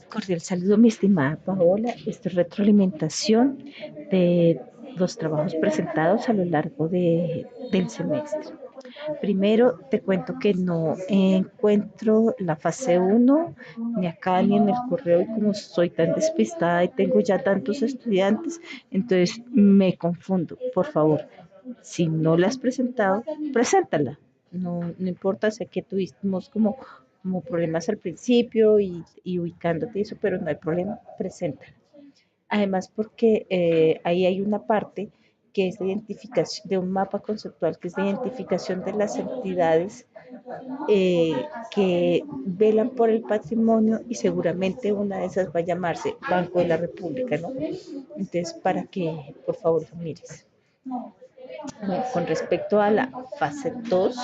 Cordial saludo, mi estimada Paola. Esta es retroalimentación de los trabajos presentados a lo largo del semestre. Primero, te cuento que no encuentro la fase uno ni acá ni en el correo, y como soy tan despistada y tengo ya tantos estudiantes, entonces me confundo. Por favor, si no la has presentado, preséntala. No importa, sé que tuvimos como problemas al principio y ubicándote eso, pero no hay problema, preséntala. Además, porque ahí hay una parte que es de identificación, de un mapa conceptual, que es de identificación de las entidades eh, que velan por el patrimonio, y seguramente una de esas va a llamarse Banco de la República, ¿no? Entonces, para que por favor lo mires. Bueno, con respecto a la fase 2,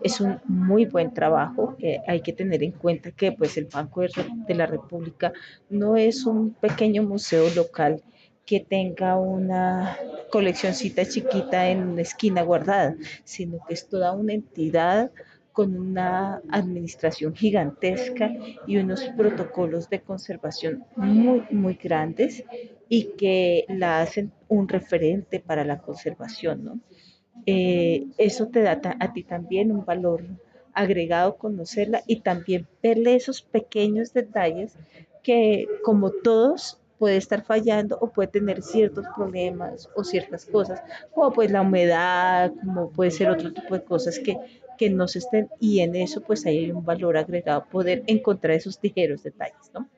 es un muy buen trabajo. Hay que tener en cuenta que pues, el Banco de la República no es un pequeño museo local que tenga una coleccioncita chiquita en una esquina guardada, sino que es toda una entidad con una administración gigantesca y unos protocolos de conservación muy, muy grandes, y que la hacen un referente para la conservación, ¿no? Eso te da a ti también un valor agregado conocerla, y también verle esos pequeños detalles que, como todos, puede estar fallando o puede tener ciertos problemas o ciertas cosas, como pues la humedad, como puede ser otro tipo de cosas que no se estén, y en eso pues hay un valor agregado, poder encontrar esos ligeros detalles, ¿no?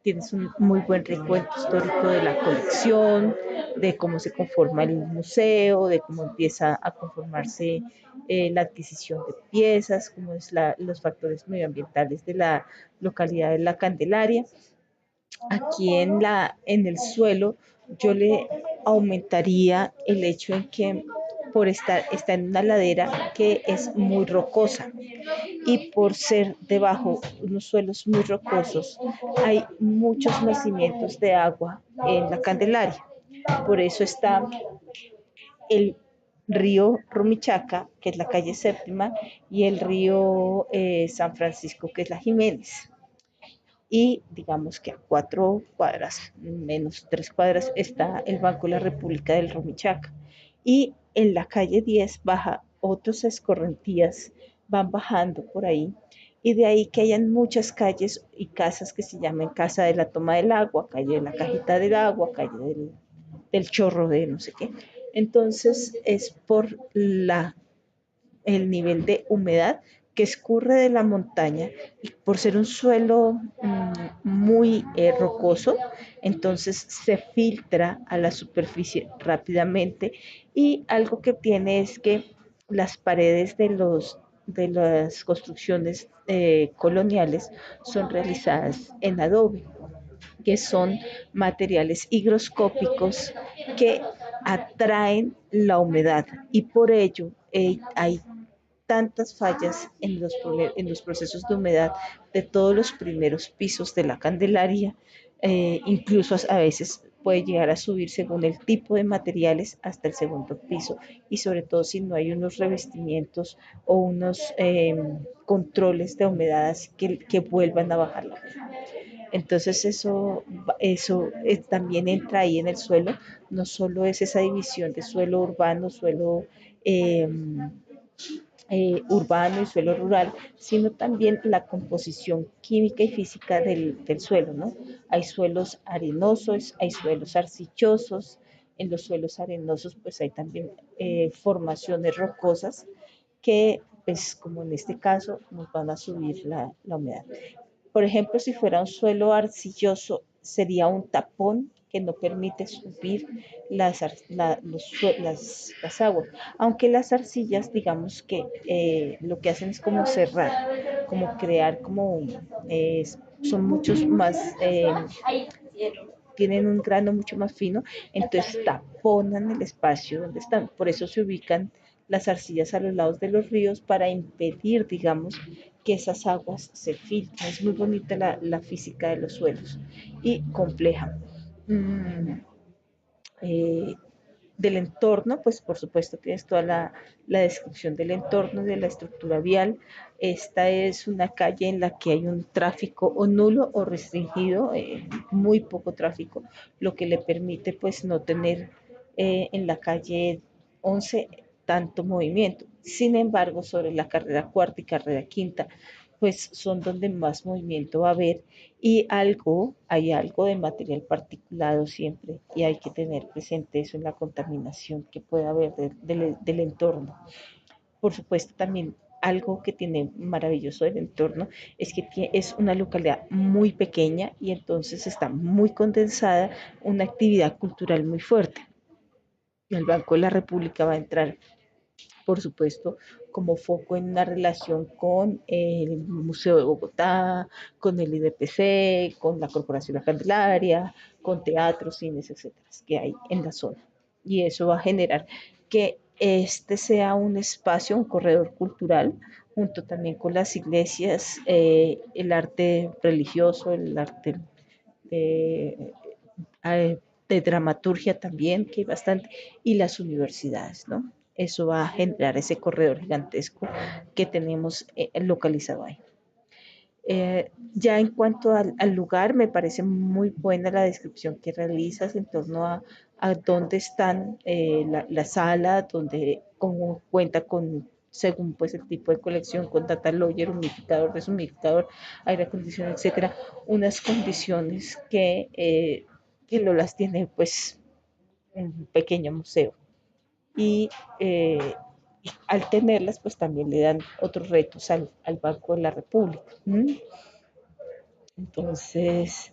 Tienes un muy buen recuento histórico de la colección, de cómo se conforma el museo, de cómo empieza a conformarse la adquisición de piezas, cómo es los factores medioambientales de la localidad de La Candelaria. Aquí en el suelo yo le aumentaría el hecho en que está en una ladera que es muy rocosa, y por ser debajo unos suelos muy rocosos, hay muchos nacimientos de agua en La Candelaria. Por eso está el río Rumichaca, que es la calle séptima, y el río San Francisco, que es la Jiménez. Y digamos que a 4 cuadras, menos 3 cuadras, está el Banco de la República del Rumichaca. Y en la calle 10 baja otras escorrentías, van bajando por ahí, y de ahí que hayan muchas calles y casas que se llaman Casa de la Toma del Agua, calle de la Cajita del Agua, calle del Chorro de no sé qué. Entonces es por el nivel de humedad que escurre de la montaña, y por ser un suelo muy rocoso, entonces se filtra a la superficie rápidamente. Y algo que tiene es que las paredes de las construcciones coloniales son realizadas en adobe, que son materiales higroscópicos que atraen la humedad, y por ello hay tantas fallas en los procesos de humedad de todos los primeros pisos de la Candelaria. Incluso a veces puede llegar a subir, según el tipo de materiales, hasta el segundo piso, y sobre todo si no hay unos revestimientos o unos controles de humedad así que vuelvan a bajar la humedad. Entonces eso también entra ahí en el suelo. No solo es esa división de suelo urbano, suelo eh, urbano y suelo rural, sino también la composición química y física del suelo, ¿no? Hay suelos arenosos, hay suelos arcillosos. En los suelos arenosos pues hay también formaciones rocosas que, pues como en este caso, nos van a subir la humedad. Por ejemplo, si fuera un suelo arcilloso, sería un tapón que no permite subir las aguas. Aunque las arcillas, digamos que lo que hacen es como cerrar, como crear, son muchos más, tienen un grano mucho más fino, entonces taponan el espacio donde están. Por eso se ubican las arcillas a los lados de los ríos, para impedir, digamos, que esas aguas se filtren. Es muy bonita la física de los suelos y compleja. Mm, eh, del entorno, pues por supuesto tienes toda la descripción del entorno, de la estructura vial. Esta es una calle en la que hay un tráfico o nulo o restringido, muy poco tráfico, lo que le permite pues no tener en la calle 11 tanto movimiento. Sin embargo, sobre la carrera cuarta y carrera quinta, pues son donde más movimiento va a haber y hay algo de material particulado siempre y hay que tener presente eso en la contaminación que puede haber del entorno. Por supuesto, también algo que tiene maravilloso del entorno es que es una localidad muy pequeña y entonces está muy condensada, una actividad cultural muy fuerte. El Banco de la República va a entrar, por supuesto, como foco en una relación con el Museo de Bogotá, con el IDPC, con la Corporación La Candelaria, con teatros, cines, etcétera, que hay en la zona. Y eso va a generar que este sea un espacio, un corredor cultural, junto también con las iglesias, el arte religioso, el arte de, de dramaturgia también, que hay bastante, y las universidades, ¿no? Eso va a generar ese corredor gigantesco que tenemos localizado ahí. Ya en cuanto al lugar, me parece muy buena la descripción que realizas en torno a dónde están la sala, donde como cuenta con, según pues el tipo de colección, con data logger, humidificador, deshumidificador, aire acondicionado, etcétera, unas condiciones que no las tiene pues un pequeño museo. Y al tenerlas, pues también le dan otros retos al Banco de la República. ¿Mm? Entonces,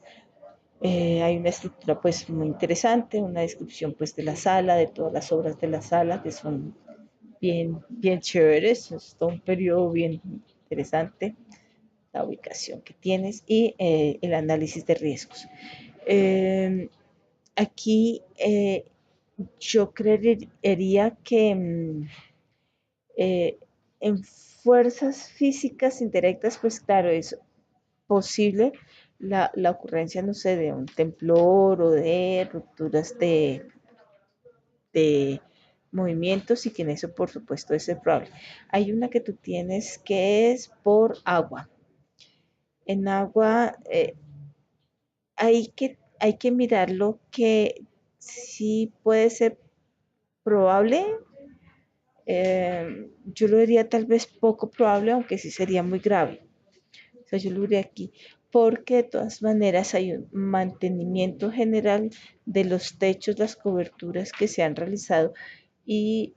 hay una estructura pues muy interesante, una descripción pues de la sala, de todas las obras de la sala que son bien chéveres, es todo un periodo bien interesante, la ubicación que tienes y el análisis de riesgos. Eh, aquí yo creería que en fuerzas físicas indirectas, pues claro, es posible la ocurrencia, no sé, de un temblor o de rupturas de movimientos y que en eso, por supuesto, es probable. Hay una que tú tienes que es por agua. En agua hay que mirarlo que sí puede ser probable. Yo lo diría tal vez poco probable, aunque sí sería muy grave. O sea, yo lo diría aquí, porque de todas maneras hay un mantenimiento general de los techos, las coberturas que se han realizado y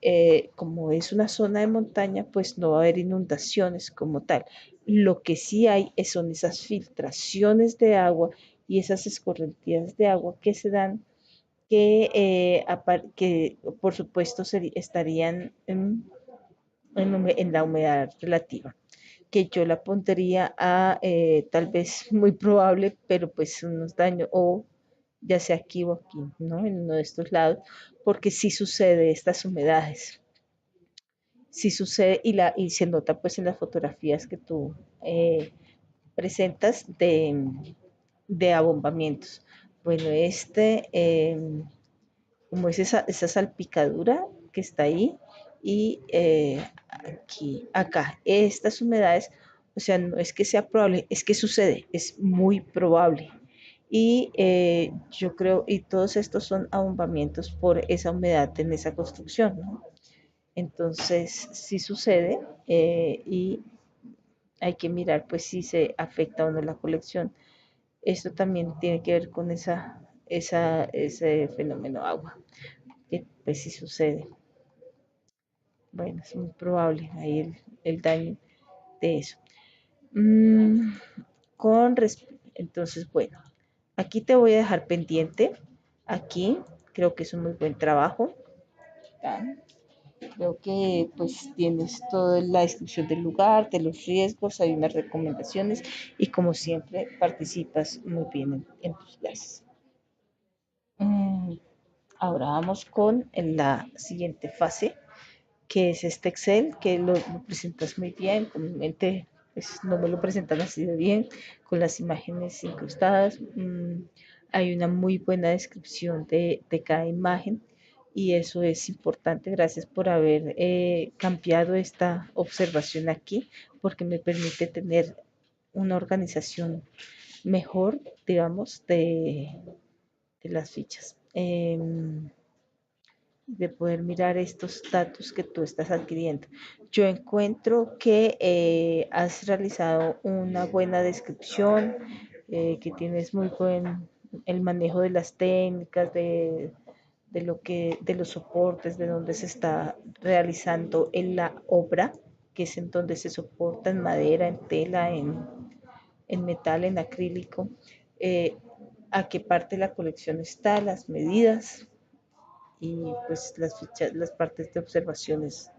como es una zona de montaña, pues no va a haber inundaciones como tal. Lo que sí hay son esas filtraciones de agua y esas escorrentías de agua que se dan que por supuesto estarían en la humedad relativa, que yo la pondría a tal vez muy probable, pero pues unos daños, o ya sea aquí o aquí, ¿no? En uno de estos lados, porque sí sucede estas humedades, sí sucede y se nota pues en las fotografías que tú presentas de abombamientos. Bueno, como es esa salpicadura que está ahí y acá, estas humedades, o sea, no es que sea probable, es que sucede, es muy probable. Y yo creo, y todos estos son abombamientos por esa humedad en esa construcción, ¿no? Entonces, sí sucede y hay que mirar pues si se afecta o no la colección. Esto también tiene que ver con ese fenómeno agua que pues sí sucede. Bueno, es muy probable ahí el daño de eso. Mm, entonces, bueno, aquí te voy a dejar pendiente. Aquí creo que es un muy buen trabajo. ¿Ya? Creo que pues tienes toda la descripción del lugar, de los riesgos, hay unas recomendaciones y como siempre participas muy bien en tus clases. Mm, ahora vamos con la siguiente fase, que es este Excel, que lo presentas muy bien, comúnmente pues, no me lo presentan así de bien, con las imágenes incrustadas. Hay una muy buena descripción de cada imagen y eso es importante. Gracias por haber cambiado esta observación aquí, porque me permite tener una organización mejor, digamos, de las fichas. De poder mirar estos datos que tú estás adquiriendo. Yo encuentro que has realizado una buena descripción, que tienes muy buen el manejo de las técnicas, de lo que, de los soportes, de donde se está realizando en la obra, que es en donde se soporta en madera, en tela, en metal, en acrílico, eh, a qué parte de la colección está, las medidas, y pues las fichas, las partes de observaciones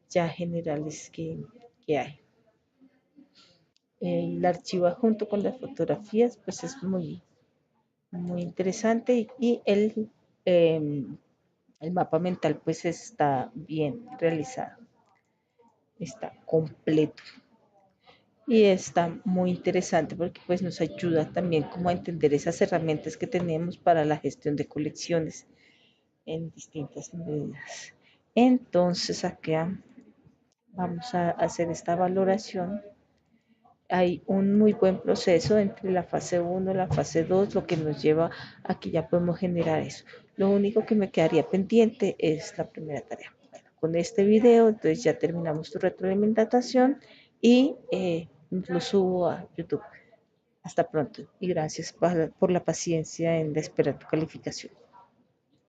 ya generales que hay. El archivo junto con las fotografías pues es muy interesante eh, el mapa mental pues está bien realizado, está completo y está muy interesante porque pues nos ayuda también como a entender esas herramientas que tenemos para la gestión de colecciones en distintas medidas. Entonces acá vamos a hacer esta valoración. Hay un muy buen proceso entre la fase 1 y la fase 2, lo que nos lleva a que ya podemos generar eso. Lo único que me quedaría pendiente es la primera tarea. Bueno, con este video, entonces ya terminamos tu retroalimentación y lo subo a YouTube. Hasta pronto y gracias por la paciencia en esperar tu calificación.